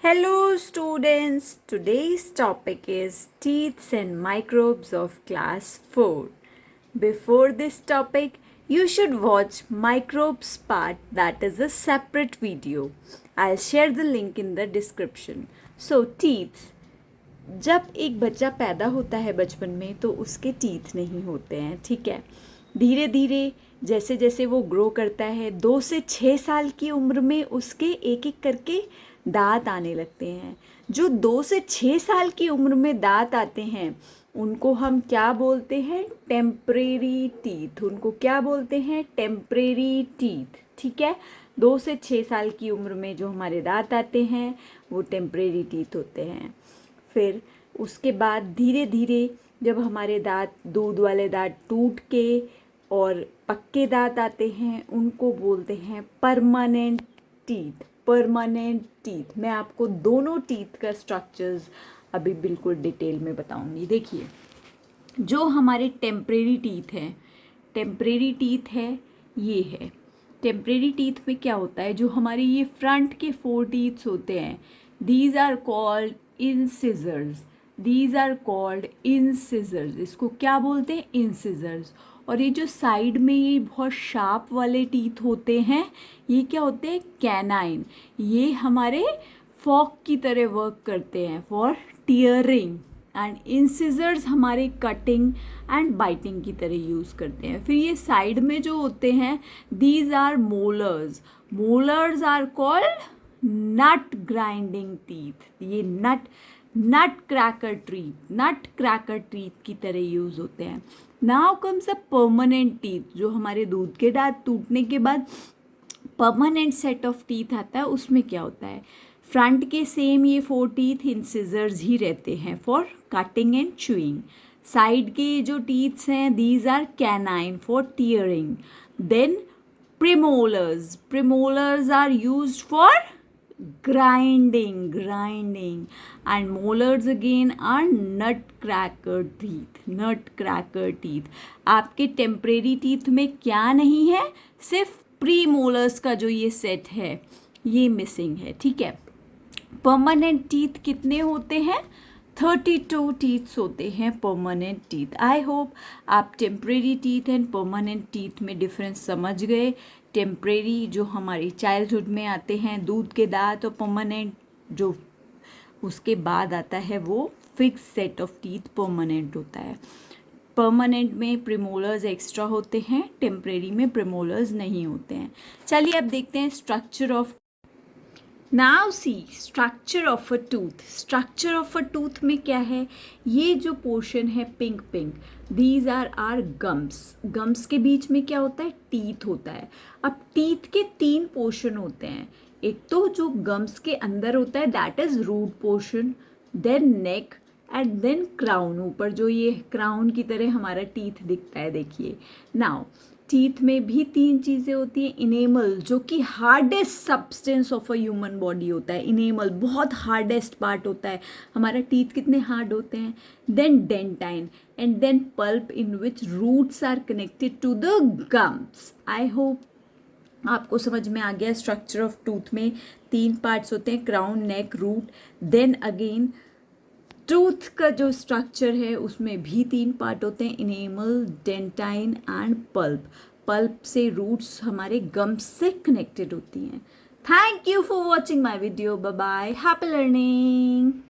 Hello students, today's topic is teeth and microbes of class 4. Before this topic, you should watch microbes part, that is a separate video. I'll share the link in the description. So teeth, जब एक बच्चा पैदा होता है बचपन में तो उसके टीथ नहीं होते हैं, ठीक है। धीरे धीरे जैसे जैसे वो ग्रो करता है 2 से 6 साल की उम्र में उसके एक एक करके दांत आने लगते हैं। जो 2 से 6 साल की उम्र में दांत आते हैं उनको हम क्या बोलते हैं? Temporary teeth. उनको क्या बोलते हैं? टेम्परेरी टीथ, ठीक है। 2 से 6 साल की उम्र में जो हमारे दांत आते हैं वो टेम्परेरी टीथ होते हैं। फिर उसके बाद धीरे धीरे जब हमारे दांत, दूध वाले दांत टूट के और पक्के दांत आते हैं उनको बोलते हैं परमानेंट टीथ। Permanent teeth. मैं आपको दोनों टीथ का स्ट्रक्चर्स अभी बिल्कुल डिटेल में बताऊंगी। देखिए, जो हमारे टेम्परेरी टीथ हैं, टेम्परेरी टीथ है ये है। टेम्परेरी टीथ में क्या होता है? जो हमारे ये फ्रंट के 4 टीथ्स होते हैं, these are called incisors. These are called incisors. इसको क्या बोलते हैं? इंसिजर्स। और ये जो साइड में ये बहुत शार्प वाले टीथ होते हैं ये क्या होते हैं? कैनाइन। ये हमारे फॉक की तरह वर्क करते हैं फॉर टीयरिंग, एंड इंसिजर्स हमारे कटिंग एंड बाइटिंग की तरह यूज़ करते हैं। फिर ये साइड में जो होते हैं these are molars. Molars are called nut grinding teeth. ये नट क्रैकर टीथ की तरह यूज़ होते हैं। Now comes a permanent teeth. जो हमारे दूध के दांत टूटने के बाद परमानेंट सेट ऑफ टीथ आता है, उसमें क्या होता है? फ्रंट के सेम ये 4 टीथ इंसिजर्स ही रहते हैं for cutting and chewing. Side के जो टीथ्स हैं these are canine for tearing. Then premolars are used for grinding, and molars again are nutcracker teeth. आपके टेम्परेरी टीथ में क्या नहीं है? सिर्फ प्री मोलर्स का जो ये सेट है ये मिसिंग है, ठीक है। परमानेंट टीथ कितने होते हैं? 32 टीथ्स होते हैं परमानेंट टीथ। आई होप आप temporary teeth and permanent teeth में डिफरेंस समझ गए। टेम्परेरी जो हमारी चाइल्डहुड में आते हैं दूध के दांत, और परमानेंट जो उसके बाद आता है वो fix set of teeth permanent होता है। परमानेंट में प्रीमोलर्स एक्स्ट्रा होते हैं, टेम्परेरी में प्रीमोलर्स नहीं होते हैं। चलिए अब देखते हैं structure of. Now see structure of a tooth. Structure of a tooth में क्या है? ये जो पोर्शन है पिंक दीज आर गम्स के बीच में क्या होता है? टीथ होता है। अब टीथ के 3 पोर्शन होते हैं। एक तो जो गम्स के अंदर होता है that is root portion, then neck and then crown. ऊपर जो ये क्राउन की तरह हमारा टीथ दिखता है, देखिए। नाउ टीथ में भी 3 चीज़ें होती हैं। इनेमल जो कि hardest substance of a human body होता है। इनेमल बहुत हार्डेस्ट पार्ट होता है। हमारा टीथ कितने हार्ड होते हैं? Then dentine and then pulp in which roots are connected to the gums. I hope आपको समझ में आ गया। स्ट्रक्चर ऑफ टूथ में 3 पार्ट्स होते हैं, क्राउन, नेक, रूट। देन अगेन टूथ का जो स्ट्रक्चर है उसमें भी 3 पार्ट होते हैं, enamel, dentine and pulp. Pulp से रूट्स हमारे गम्स से कनेक्टेड होती हैं। Thank you for watching my video. Bye bye, happy learning.